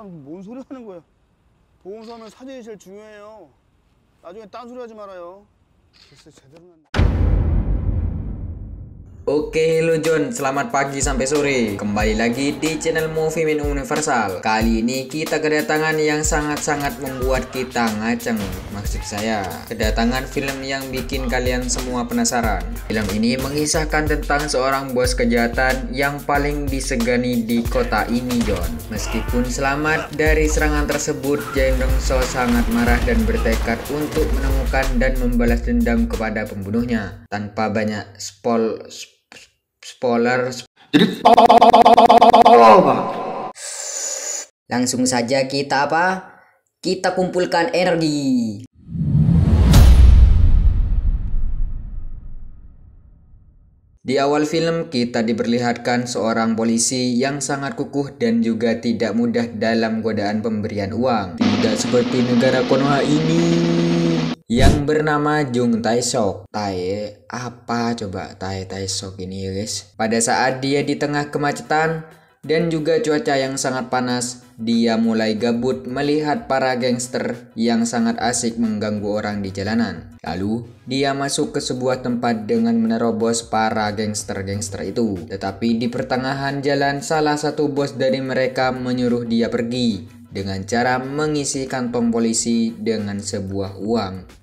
사람 뭔 소리 하는 거야? 보험사면 사진이 제일 중요해요. 나중에 딴소리 하지 말아요. 글쎄 제대로 났네. Oke lo John, selamat pagi sampai sore. Kembali lagi di channel Movie Man Universal. Kali ini kita kedatangan yang sangat-sangat membuat kita ngaceng. Maksud saya, kedatangan film yang bikin kalian semua penasaran. Film ini mengisahkan tentang seorang bos kejahatan yang paling disegani di kota ini, John. Meskipun selamat dari serangan tersebut, Jang Dong-seo sangat marah dan bertekad untuk menemukan dan membalas dendam kepada pembunuhnya. Tanpa banyak spoiler. Jadi langsung saja kita Kita kumpulkan energi. Di awal film kita diperlihatkan seorang polisi yang sangat kukuh dan juga tidak mudah dalam godaan pemberian uang. Tidak seperti negara Konoha ini yang bernama Jung Tae-sok. Tae-sok ini ya guys. Pada saat dia di tengah kemacetan dan juga cuaca yang sangat panas, dia mulai gabut melihat para gangster yang sangat asik mengganggu orang di jalanan. Lalu dia masuk ke sebuah tempat dengan menerobos para gangster-gangster itu. Tetapi di pertengahan jalan salah satu bos dari mereka menyuruh dia pergi dengan cara mengisi kantong polisi dengan sebuah uang.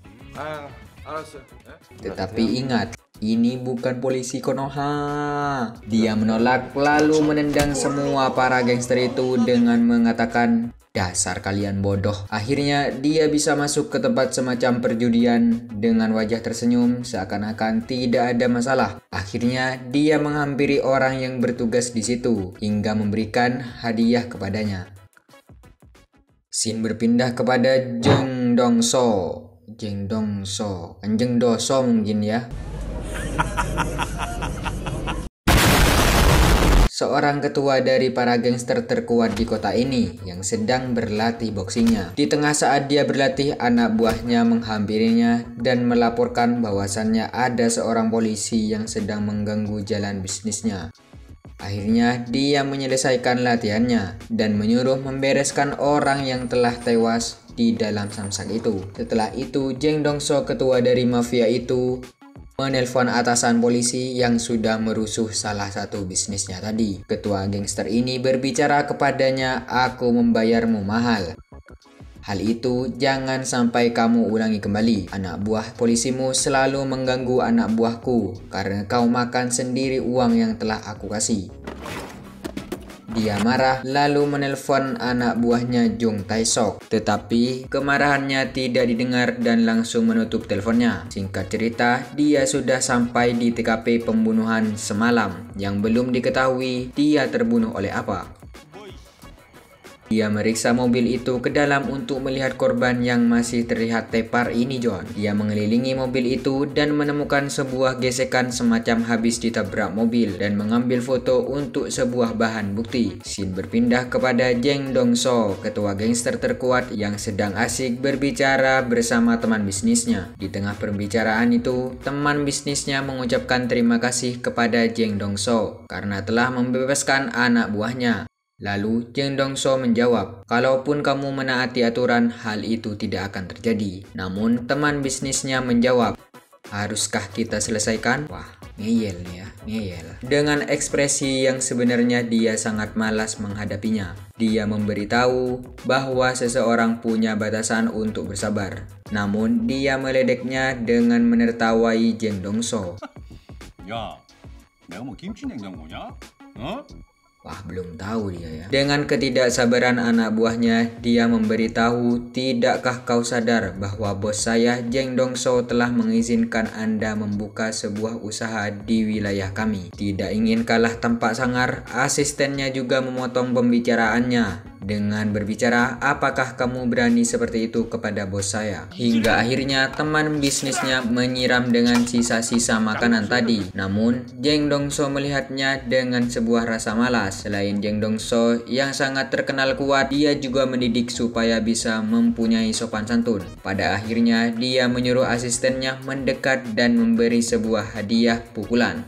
Tetapi ingat, ini bukan polisi Konoha. Dia menolak lalu menendang semua para gangster itu dengan mengatakan, "Dasar kalian bodoh." Akhirnya dia bisa masuk ke tempat semacam perjudian dengan wajah tersenyum seakan-akan tidak ada masalah. Akhirnya dia menghampiri orang yang bertugas di situ hingga memberikan hadiah kepadanya. Scene berpindah kepada Jang Dong-seo. Kanjeng Doso mungkin ya. Seorang ketua dari para gangster terkuat di kota ini yang sedang berlatih boxingnya. Di tengah saat dia berlatih, anak buahnya menghampirinya dan melaporkan bahwasannya ada seorang polisi yang sedang mengganggu jalan bisnisnya. Akhirnya dia menyelesaikan latihannya dan menyuruh membereskan orang yang telah tewas di dalam samsak itu. Setelah itu, Jang Dong-seo, ketua dari mafia itu, menelpon atasan polisi yang sudah merusuh salah satu bisnisnya tadi. Ketua gangster ini berbicara kepadanya, "Aku membayarmu mahal. Hal itu jangan sampai kamu ulangi kembali. Anak buah polisimu selalu mengganggu anak buahku karena kau makan sendiri uang yang telah aku kasih." Dia marah lalu menelpon anak buahnya Jung Tae-sok. Tetapi kemarahannya tidak didengar dan langsung menutup teleponnya. Singkat cerita, dia sudah sampai di TKP pembunuhan semalam yang belum diketahui dia terbunuh oleh apa. Dia meriksa mobil itu ke dalam untuk melihat korban yang masih terlihat tepar ini, John. Dia mengelilingi mobil itu dan menemukan sebuah gesekan semacam habis ditabrak mobil dan mengambil foto untuk sebuah bahan bukti. Scene berpindah kepada Jang Dong-seo, ketua gangster terkuat yang sedang asik berbicara bersama teman bisnisnya. Di tengah pembicaraan itu, teman bisnisnya mengucapkan terima kasih kepada Jang Dong-seo karena telah membebaskan anak buahnya. Lalu Jang Dong-seo menjawab, "Kalaupun kamu menaati aturan, hal itu tidak akan terjadi." Namun teman bisnisnya menjawab, "Haruskah kita selesaikan?" Wah, ngeyel nih ya, ngeyel. Dengan ekspresi yang sebenarnya dia sangat malas menghadapinya. Dia memberitahu bahwa seseorang punya batasan untuk bersabar. Namun dia meledeknya dengan menertawai Jang Dong-seo. 야, 내가 뭐 김치 냉장고냐? 어? Wah, belum tahu dia ya. Dengan ketidaksabaran anak buahnya, dia memberitahu, "Tidakkah kau sadar bahwa bos saya Jang Dong-seo telah mengizinkan Anda membuka sebuah usaha di wilayah kami?" Tidak ingin kalah tampak sangar, asistennya juga memotong pembicaraannya dengan berbicara, "Apakah kamu berani seperti itu kepada bos saya?" Hingga akhirnya teman bisnisnya menyiram dengan sisa-sisa makanan tadi. Namun Jang Dong-seo melihatnya dengan sebuah rasa malas. Selain Jang Dong-seo yang sangat terkenal kuat, dia juga mendidik supaya bisa mempunyai sopan santun. Pada akhirnya dia menyuruh asistennya mendekat dan memberi sebuah hadiah pukulan.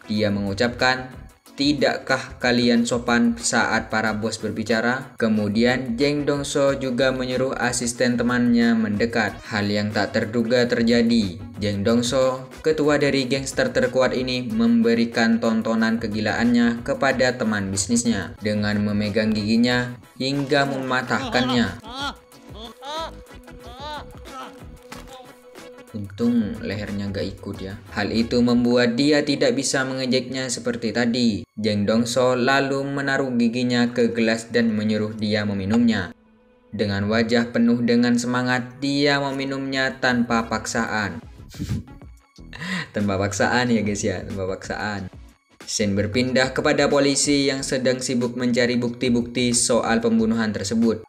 Dia mengucapkan, "Tidakkah kalian sopan saat para bos berbicara?" Kemudian Jeng Dongso juga menyuruh asisten temannya mendekat. Hal yang tak terduga terjadi. Jeng Dongso, ketua dari gangster terkuat ini, memberikan tontonan kegilaannya kepada teman bisnisnya dengan memegang giginya hingga mematahkannya. Untung lehernya gak ikut ya. Hal itu membuat dia tidak bisa mengejeknya seperti tadi. Jeng Dongso lalu menaruh giginya ke gelas dan menyuruh dia meminumnya. Dengan wajah penuh dengan semangat, dia meminumnya tanpa paksaan. Tanpa paksaan ya guys ya, tanpa paksaan. Scene berpindah kepada polisi yang sedang sibuk mencari bukti-bukti soal pembunuhan tersebut.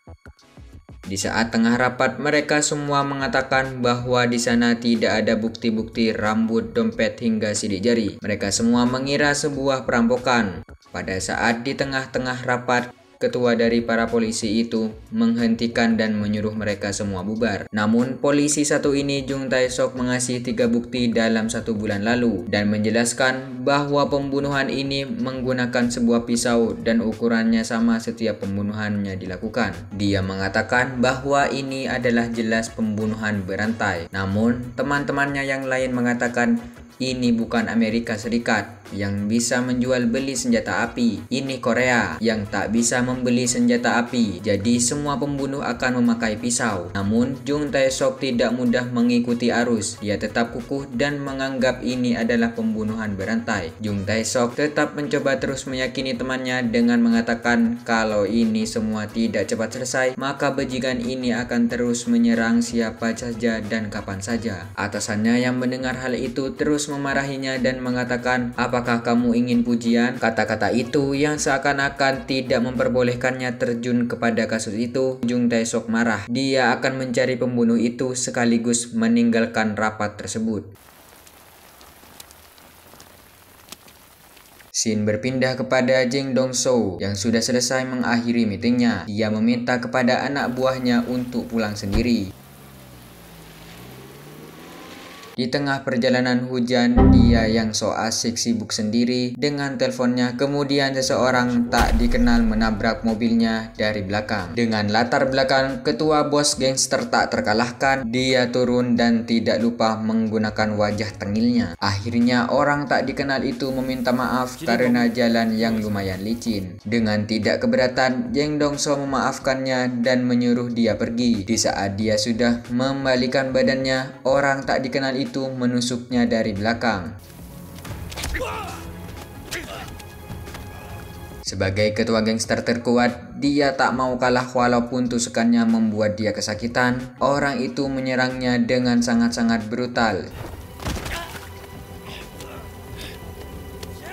Di saat tengah rapat, mereka semua mengatakan bahwa di sana tidak ada bukti-bukti rambut, dompet, hingga sidik jari. Mereka semua mengira sebuah perampokan. Pada saat di tengah-tengah rapat, ketua dari para polisi itu menghentikan dan menyuruh mereka semua bubar. Namun polisi satu ini, Jung Tae-sok, mengasih 3 bukti dalam 1 bulan lalu dan menjelaskan bahwa pembunuhan ini menggunakan sebuah pisau dan ukurannya sama setiap pembunuhannya dilakukan. Dia mengatakan bahwa ini adalah jelas pembunuhan berantai. Namun teman-temannya yang lain mengatakan ini bukan Amerika Serikat yang bisa menjual beli senjata api. Ini Korea yang tak bisa membeli senjata api. Jadi semua pembunuh akan memakai pisau. Namun Jung Tae-sok tidak mudah mengikuti arus. Dia tetap kukuh dan menganggap ini adalah pembunuhan berantai. Jung Tae-sok tetap mencoba terus meyakini temannya dengan mengatakan kalau ini semua tidak cepat selesai, maka bajingan ini akan terus menyerang siapa saja dan kapan saja. Atasannya yang mendengar hal itu terus memarahinya dan mengatakan, "Apakah kamu ingin pujian?" Kata-kata itu yang seakan-akan tidak memperbolehkannya terjun kepada kasus itu. Jung Tae-sok marah. Dia akan mencari pembunuh itu sekaligus meninggalkan rapat tersebut. Scene berpindah kepada Jeng Dongso yang sudah selesai mengakhiri meetingnya. Dia meminta kepada anak buahnya untuk pulang sendiri. Di tengah perjalanan hujan, dia yang so asik sibuk sendiri dengan teleponnya. Kemudian seseorang tak dikenal menabrak mobilnya dari belakang. Dengan latar belakang ketua bos gangster tak terkalahkan, dia turun dan tidak lupa menggunakan wajah tengilnya. Akhirnya orang tak dikenal itu meminta maaf karena jalan yang lumayan licin. Dengan tidak keberatan, Jeng Dongso memaafkannya dan menyuruh dia pergi. Di saat dia sudah membalikan badannya, orang tak dikenal itu menusuknya dari belakang. Sebagai ketua gangster terkuat, dia tak mau kalah walaupun tusukannya membuat dia kesakitan. Orang itu menyerangnya dengan sangat-sangat brutal.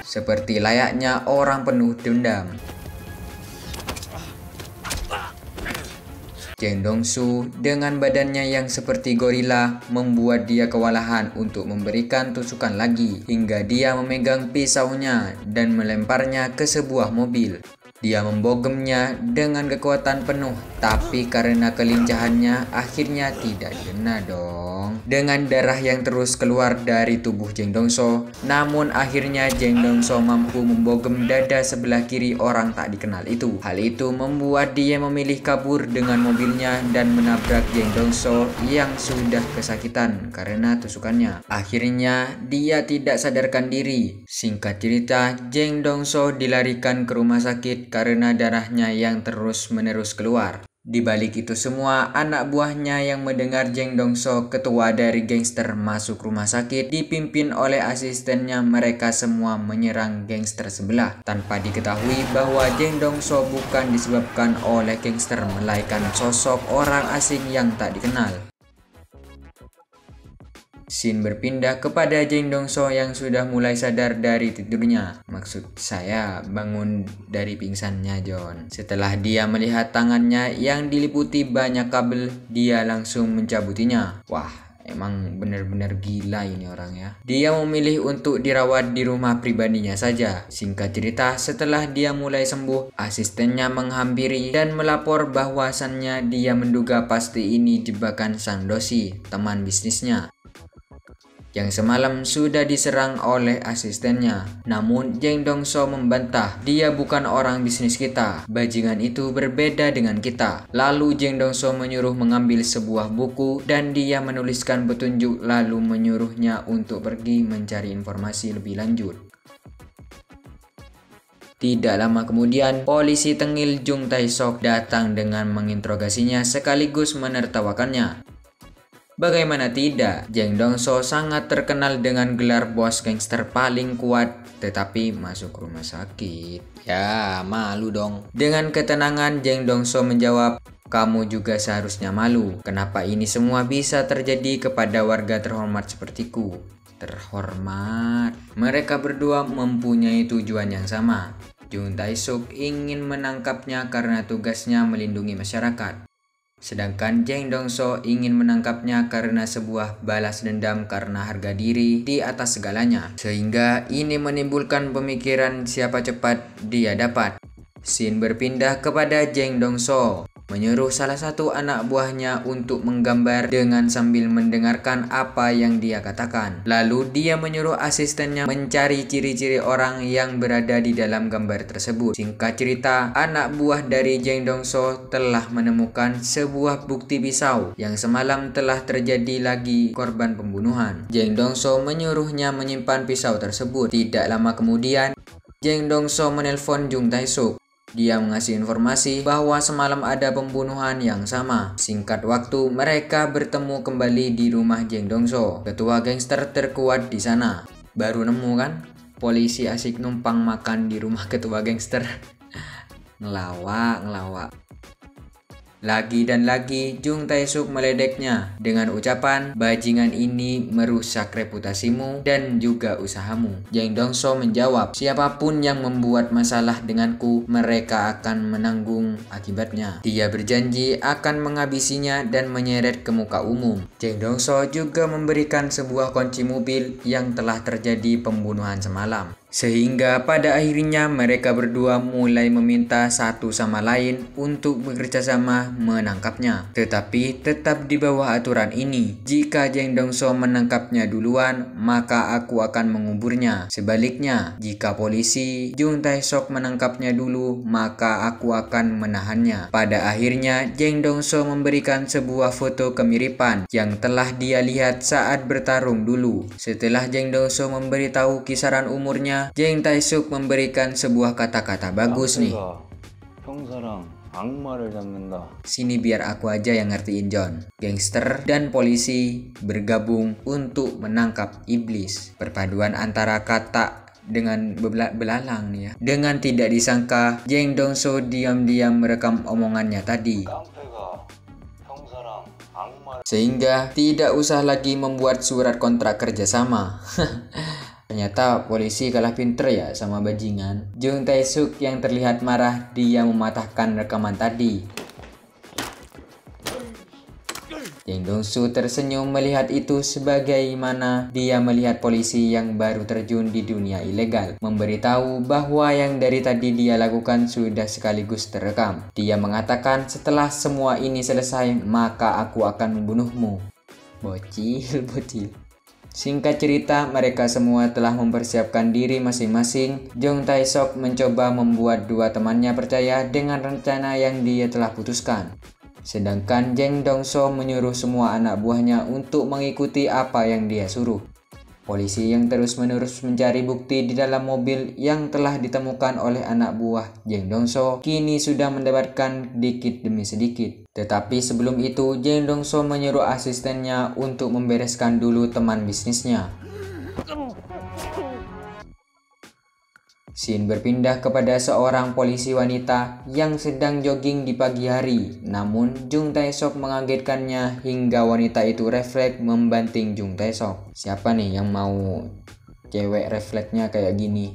Seperti layaknya orang penuh dendam. Jeng Dongso dengan badannya yang seperti gorila membuat dia kewalahan untuk memberikan tusukan lagi hingga dia memegang pisaunya dan melemparnya ke sebuah mobil. Dia membogemnya dengan kekuatan penuh, tapi karena kelincahannya akhirnya tidak kena dong. Dengan darah yang terus keluar dari tubuh Jeng Dongso, namun akhirnya Jeng Dongso mampu membogem dada sebelah kiri orang tak dikenal itu. Hal itu membuat dia memilih kabur dengan mobilnya dan menabrak Jeng Dongso yang sudah kesakitan karena tusukannya. Akhirnya dia tidak sadarkan diri. Singkat cerita, Jeng Dongso dilarikan ke rumah sakit karena darahnya yang terus-menerus keluar. Di balik itu semua, anak buahnya yang mendengar Jeng Dongso, ketua dari gangster, masuk rumah sakit dipimpin oleh asistennya, mereka semua menyerang gangster sebelah tanpa diketahui bahwa Jeng Dongso bukan disebabkan oleh gangster melainkan sosok orang asing yang tak dikenal. Scene berpindah kepada Jeng Dongso yang sudah mulai sadar dari tidurnya. Maksud saya bangun dari pingsannya John. Setelah dia melihat tangannya yang diliputi banyak kabel, dia langsung mencabutinya. Wah, emang benar-benar gila ini orang ya. Dia memilih untuk dirawat di rumah pribadinya saja. Singkat cerita, setelah dia mulai sembuh, asistennya menghampiri dan melapor bahwasannya dia menduga pasti ini jebakan Sang Dosi, teman bisnisnya. yang semalam sudah diserang oleh asistennya. Namun Jeng Dongso membantah, dia bukan orang bisnis kita, bajingan itu berbeda dengan kita. Lalu Jeng Dongso menyuruh mengambil sebuah buku dan dia menuliskan petunjuk lalu menyuruhnya untuk pergi mencari informasi lebih lanjut. Tidak lama kemudian, polisi tengil Jung Tae-sok datang dengan menginterogasinya sekaligus menertawakannya. Bagaimana tidak, Jeng Dongso sangat terkenal dengan gelar bos gangster paling kuat, tetapi masuk rumah sakit. Ya, malu dong. Dengan ketenangan, Jeng Dongso menjawab, kamu juga seharusnya malu. Kenapa ini semua bisa terjadi kepada warga terhormat sepertiku? Terhormat. Mereka berdua mempunyai tujuan yang sama. Jung Tae-sok ingin menangkapnya karena tugasnya melindungi masyarakat. Sedangkan Jeng Dongso ingin menangkapnya karena sebuah balas dendam karena harga diri di atas segalanya. Sehingga ini menimbulkan pemikiran siapa cepat dia dapat. Scene berpindah kepada Jeng Dongso menyuruh salah satu anak buahnya untuk menggambar dengan sambil mendengarkan apa yang dia katakan. Lalu dia menyuruh asistennya mencari ciri-ciri orang yang berada di dalam gambar tersebut. Singkat cerita, anak buah dari Jeng Dongso telah menemukan sebuah bukti pisau yang semalam telah terjadi lagi korban pembunuhan. Jeng Dongso menyuruhnya menyimpan pisau tersebut. Tidak lama kemudian, Jeng Dongso menelpon Jung Tae-sok. Dia mengasih informasi bahwa semalam ada pembunuhan yang sama. Singkat waktu, mereka bertemu kembali di rumah Jeng Dongso, ketua gangster terkuat di sana. Baru nemu kan? Polisi asik numpang makan di rumah ketua gangster. Ngelawak. Lagi dan lagi Jung Tae-sok meledeknya dengan ucapan, bajingan ini merusak reputasimu dan juga usahamu. Jeng Dongso menjawab, siapapun yang membuat masalah denganku, mereka akan menanggung akibatnya. Dia berjanji akan menghabisinya dan menyeret ke muka umum. Jeng Dongso juga memberikan sebuah kunci mobil yang telah terjadi pembunuhan semalam. Sehingga pada akhirnya mereka berdua mulai meminta satu sama lain untuk bekerja sama menangkapnya. Tetapi tetap di bawah aturan ini. Jika Jeng Dongso menangkapnya duluan, maka aku akan menguburnya. Sebaliknya, jika polisi Jung Tae-sok menangkapnya dulu, maka aku akan menahannya. Pada akhirnya, Jeng Dongso memberikan sebuah foto kemiripan yang telah dia lihat saat bertarung dulu. Setelah Jeng Dongso memberitahu kisaran umurnya, Jeng Tae-sok memberikan sebuah kata-kata bagus nih. 형사랑 악마를 잡는다. Sini biar aku aja yang ngertiin John. Gangster dan polisi bergabung untuk menangkap iblis. Perpaduan antara kata dengan belalang nih ya. Dengan tidak disangka, Jeng Dongso diam-diam merekam omongannya tadi. Sehingga tidak usah lagi membuat surat kontrak kerjasama. Ternyata polisi kalah pinter ya sama bajingan. Jung Tae-sok yang terlihat marah, dia mematahkan rekaman tadi. Jeng Dongso tersenyum melihat itu sebagaimana dia melihat polisi yang baru terjun di dunia ilegal. Memberitahu bahwa yang dari tadi dia lakukan sudah sekaligus terekam. Dia mengatakan setelah semua ini selesai maka aku akan membunuhmu. Bocil. Singkat cerita, mereka semua telah mempersiapkan diri masing-masing. Jung Tae-sok mencoba membuat dua temannya percaya dengan rencana yang dia telah putuskan. Sedangkan Jeng Dongso menyuruh semua anak buahnya untuk mengikuti apa yang dia suruh. Polisi yang terus-menerus mencari bukti di dalam mobil yang telah ditemukan oleh anak buah Jeng Dongso kini sudah mendapatkan dikit demi sedikit. Tetapi sebelum itu, Jeng Dongso menyuruh asistennya untuk membereskan dulu teman bisnisnya. Scene berpindah kepada seorang polisi wanita yang sedang jogging di pagi hari. Namun Jung Tae-sok mengagetkannya hingga wanita itu refleks membanting Jung Tae-sok. Siapa nih yang mau cewek refleksnya kayak gini?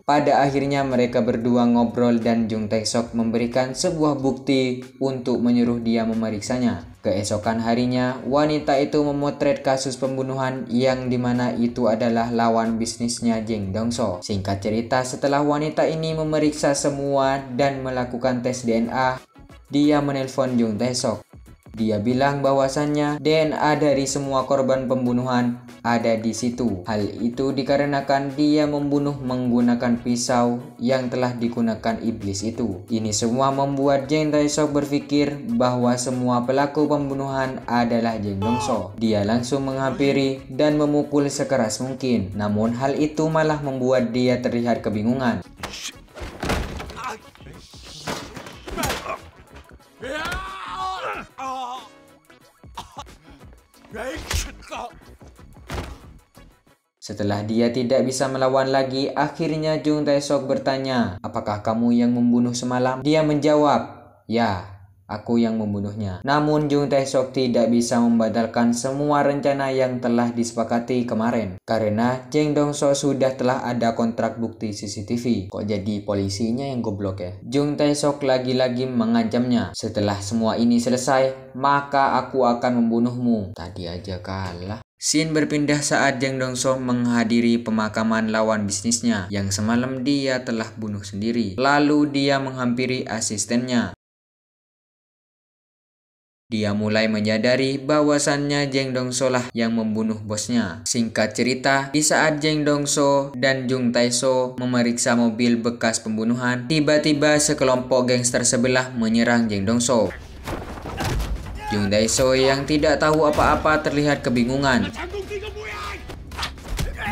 Pada akhirnya mereka berdua ngobrol dan Jung Tae-sok memberikan sebuah bukti untuk menyuruh dia memeriksanya. Keesokan harinya, wanita itu memotret kasus pembunuhan yang dimana itu adalah lawan bisnisnya Jeng Dongso. Singkat cerita, setelah wanita ini memeriksa semua dan melakukan tes DNA, dia menelpon Jung Tae-sok. Dia bilang bahwasannya DNA dari semua korban pembunuhan ada di situ. Hal itu dikarenakan dia membunuh menggunakan pisau yang telah digunakan iblis itu. Ini semua membuat Jeng Tae-sok berpikir bahwa semua pelaku pembunuhan adalah Jeng Dong-so. Dia langsung menghampiri dan memukul sekeras mungkin. Namun hal itu malah membuat dia terlihat kebingungan. Setelah dia tidak bisa melawan lagi, akhirnya Jung Tae-sok bertanya, "Apakah kamu yang membunuh semalam?" Dia menjawab, "Ya, aku yang membunuhnya." Namun Jung Tae-sok tidak bisa membatalkan semua rencana yang telah disepakati kemarin. Karena Jeng Dong-so sudah telah ada kontrak bukti CCTV. Kok jadi polisinya yang goblok ya? Jung Tae-sok lagi-lagi mengancamnya, "Setelah semua ini selesai, maka aku akan membunuhmu." Tadi aja kalah. Scene berpindah saat Jeng Dong-so menghadiri pemakaman lawan bisnisnya yang semalam dia telah bunuh sendiri. Lalu dia menghampiri asistennya. Dia mulai menyadari bahwasannya Jeng Dong-so lah yang membunuh bosnya. Singkat cerita, di saat Jeng Dong-so dan Jung Tae-so memeriksa mobil bekas pembunuhan, tiba-tiba sekelompok gangster sebelah menyerang Jeng Dong-so. Jung Tae-so yang tidak tahu apa-apa terlihat kebingungan.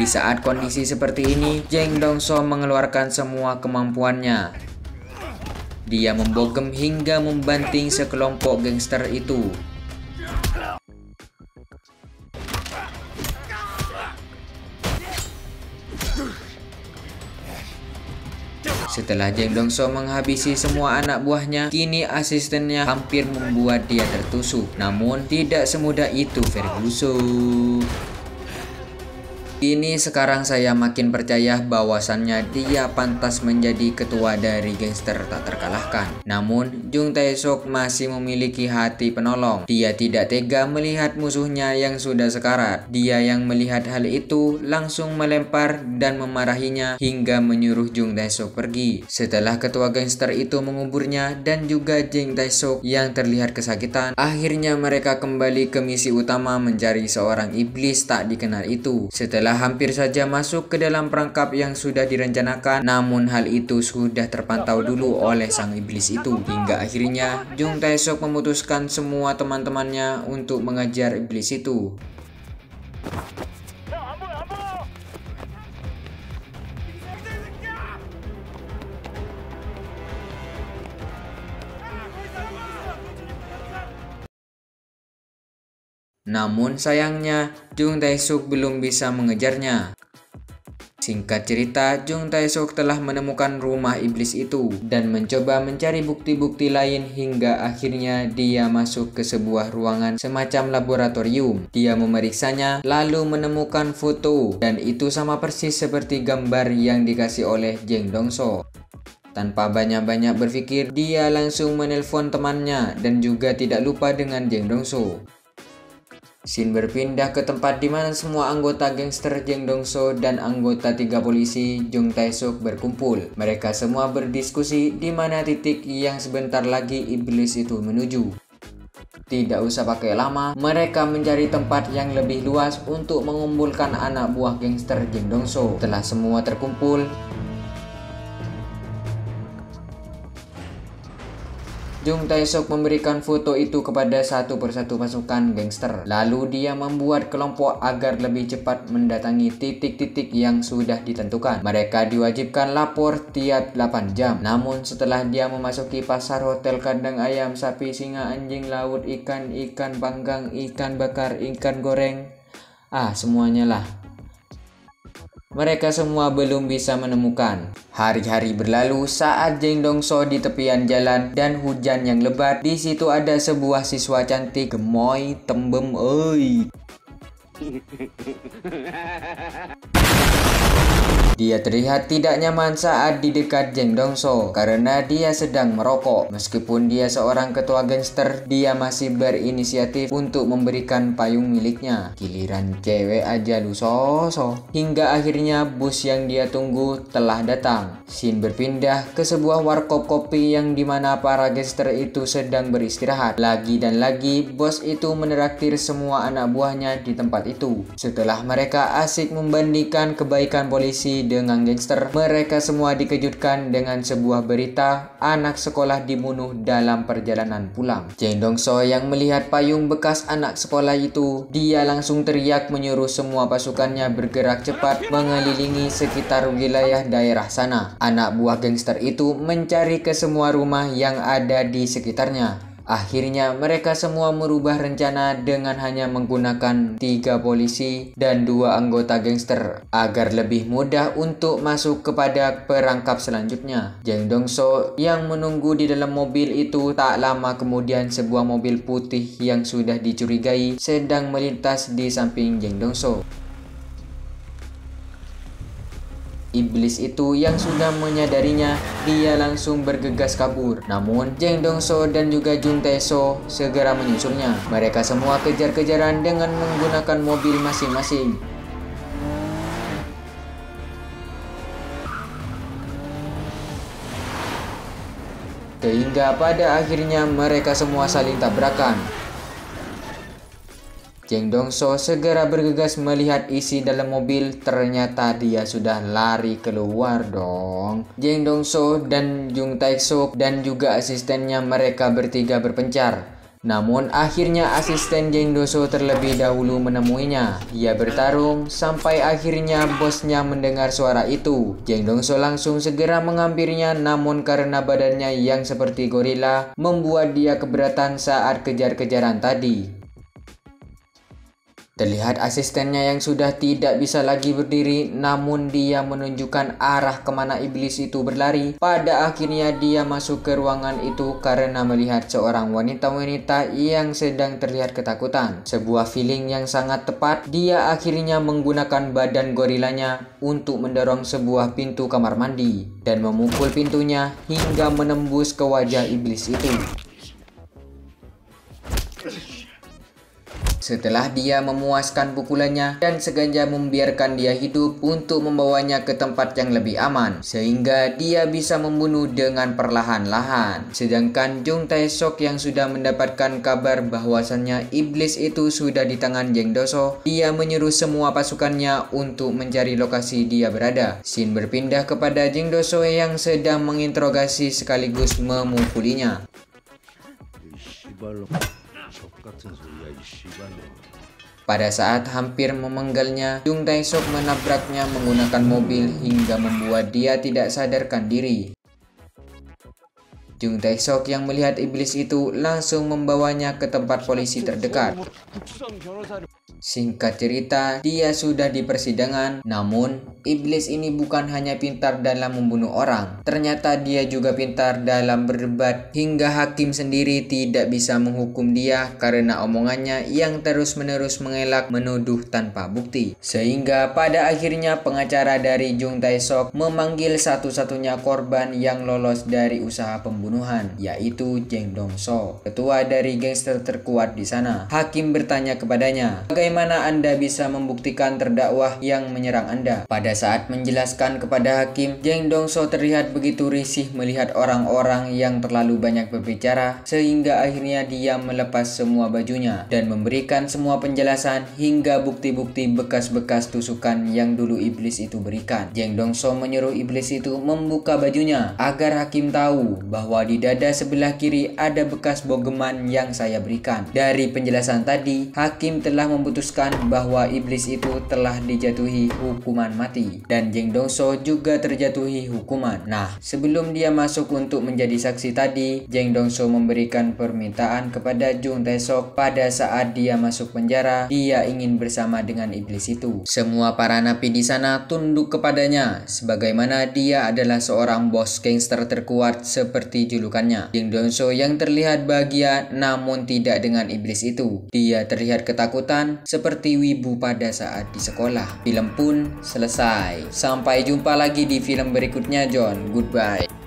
Di saat kondisi seperti ini, Jeng Dong-so mengeluarkan semua kemampuannya. Dia membogem hingga membanting sekelompok gangster itu. Setelah Jeng Dong-so menghabisi semua anak buahnya, kini asistennya hampir membuat dia tertusuk. Namun tidak semudah itu Ferguson. Kini sekarang saya makin percaya bahwasannya dia pantas menjadi ketua dari gangster tak terkalahkan. Namun Jung Tae-sok masih memiliki hati penolong. Dia tidak tega melihat musuhnya yang sudah sekarat. Dia yang melihat hal itu langsung melempar dan memarahinya hingga menyuruh Jung Tae-sok pergi. Setelah ketua gangster itu menguburnya dan juga Jung Tae-sok yang terlihat kesakitan, akhirnya mereka kembali ke misi utama mencari seorang iblis tak dikenal itu. Setelah hampir saja masuk ke dalam perangkap yang sudah direncanakan, namun hal itu sudah terpantau dulu oleh sang iblis itu. Hingga akhirnya Jung Tae-sok memutuskan semua teman-temannya untuk mengejar iblis itu. Namun sayangnya Jung Tae-sok belum bisa mengejarnya. Singkat cerita, Jung Tae-sok telah menemukan rumah iblis itu dan mencoba mencari bukti-bukti lain hingga akhirnya dia masuk ke sebuah ruangan semacam laboratorium. Dia memeriksanya lalu menemukan foto dan itu sama persis seperti gambar yang dikasih oleh Jeng Dong-so. Tanpa banyak-banyak berpikir, dia langsung menelpon temannya dan juga tidak lupa dengan Jeng Dong-so. Scene berpindah ke tempat di mana semua anggota gangster Jeng Dong-so dan anggota 3 polisi Jung Tae-sok berkumpul. Mereka semua berdiskusi di mana titik yang sebentar lagi iblis itu menuju. Tidak usah pakai lama, mereka mencari tempat yang lebih luas untuk mengumpulkan anak buah gangster Jeng Dong-so. Setelah semua terkumpul, Jung Tae-sok memberikan foto itu kepada satu persatu pasukan gangster. Lalu dia membuat kelompok agar lebih cepat mendatangi titik-titik yang sudah ditentukan. Mereka diwajibkan lapor tiap 8 jam. Namun setelah dia memasuki pasar, hotel, kandang ayam, sapi, singa, anjing laut, ikan panggang, ikan bakar, ikan goreng, semuanya lah, mereka semua belum bisa menemukan. Hari-hari berlalu saat Jeng Dong-so di tepian jalan dan hujan yang lebat. Di situ ada sebuah siswa cantik, gemoy, tembem, oi. Dia terlihat tidak nyaman saat di dekat Jeng Dongso karena dia sedang merokok. Meskipun dia seorang ketua gangster, dia masih berinisiatif untuk memberikan payung miliknya. Giliran cewek aja lu sosok. Hingga akhirnya bus yang dia tunggu telah datang. Scene berpindah ke sebuah warkop kopi yang dimana para gangster itu sedang beristirahat. Lagi dan lagi bos itu menraktir semua anak buahnya di tempat itu. Setelah mereka asik membandingkan kebaikan polisi dengan gangster, mereka semua dikejutkan dengan sebuah berita anak sekolah dibunuh dalam perjalanan pulang. Jeng Dongso yang melihat payung bekas anak sekolah itu, dia langsung teriak menyuruh semua pasukannya bergerak cepat mengelilingi sekitar wilayah daerah sana. Anak buah gangster itu mencari ke semua rumah yang ada di sekitarnya. Akhirnya mereka semua merubah rencana dengan hanya menggunakan 3 polisi dan 2 anggota gangster agar lebih mudah untuk masuk kepada perangkap selanjutnya. Jeng Dongso yang menunggu di dalam mobil itu, tak lama kemudian sebuah mobil putih yang sudah dicurigai sedang melintas di samping Jeng Dongso. Iblis itu yang sudah menyadarinya, dia langsung bergegas kabur. Namun Jeng Dongso dan juga Jung Tae-so segera menyusulnya. Mereka semua kejar-kejaran dengan menggunakan mobil masing-masing. Sehingga pada akhirnya mereka semua saling tabrakan. Jeng Dongso segera bergegas melihat isi dalam mobil, ternyata dia sudah lari keluar dong. Jeng Dongso dan Jung Tae-so dan juga asistennya mereka bertiga berpencar. Namun akhirnya asisten Jeng Dongso terlebih dahulu menemuinya. Ia bertarung sampai akhirnya bosnya mendengar suara itu. Jeng Dongso langsung segera menghampirinya, namun karena badannya yang seperti gorila membuat dia keberatan saat kejar-kejaran tadi. Terlihat asistennya yang sudah tidak bisa lagi berdiri, namun dia menunjukkan arah kemana iblis itu berlari. Pada akhirnya dia masuk ke ruangan itu karena melihat seorang wanita-wanita yang sedang terlihat ketakutan. Sebuah feeling yang sangat tepat, dia akhirnya menggunakan badan gorilanya untuk mendorong sebuah pintu kamar mandi dan memukul pintunya hingga menembus ke wajah iblis itu. Setelah dia memuaskan pukulannya dan sengaja membiarkan dia hidup untuk membawanya ke tempat yang lebih aman, sehingga dia bisa membunuh dengan perlahan-lahan. Sedangkan Jung Tae-sok yang sudah mendapatkan kabar bahwasannya iblis itu sudah di tangan Jeng Dongso, dia menyuruh semua pasukannya untuk mencari lokasi dia berada. Scene berpindah kepada Jeng Dongso yang sedang menginterogasi sekaligus memukulinya. Pada saat hampir memenggalnya, Jung Tae-sok menabraknya menggunakan mobil hingga membuat dia tidak sadarkan diri. Jung Tae-sok yang melihat iblis itu langsung membawanya ke tempat polisi terdekat. Singkat cerita, dia sudah di persidangan. Namun, iblis ini bukan hanya pintar dalam membunuh orang, ternyata dia juga pintar dalam berdebat, hingga hakim sendiri tidak bisa menghukum dia karena omongannya yang terus-menerus mengelak menuduh tanpa bukti. Sehingga pada akhirnya pengacara dari Jung Tae-sok memanggil satu-satunya korban yang lolos dari usaha pembunuhan, yaitu Jeng Dongso, ketua dari gangster terkuat di sana. Hakim bertanya kepadanya, bagaimana Anda bisa membuktikan terdakwa yang menyerang Anda? Pada saat menjelaskan kepada hakim, Jeng Dongso terlihat begitu risih melihat orang-orang yang terlalu banyak berbicara, sehingga akhirnya dia melepas semua bajunya dan memberikan semua penjelasan hingga bukti-bukti bekas-bekas tusukan yang dulu iblis itu berikan. Jeng Dongso menyuruh iblis itu membuka bajunya agar hakim tahu bahwa di dada sebelah kiri ada bekas bogeman yang saya berikan. Dari penjelasan tadi, hakim telah memutuskan bahwa iblis itu telah dijatuhi hukuman mati dan Jeng Dongso juga terjatuhi hukuman. Nah, sebelum dia masuk untuk menjadi saksi tadi, Jeng Dongso memberikan permintaan kepada Jung Tae-sok. Pada saat dia masuk penjara, dia ingin bersama dengan iblis itu. Semua para napi di sana tunduk kepadanya sebagaimana dia adalah seorang bos gangster terkuat seperti julukannya. Jeng Dongso yang terlihat bahagia namun tidak dengan iblis itu. Dia terlihat ketakutan kelakuan seperti wibu pada saat di sekolah. Film pun selesai. Sampai jumpa lagi di film berikutnya, John. Goodbye.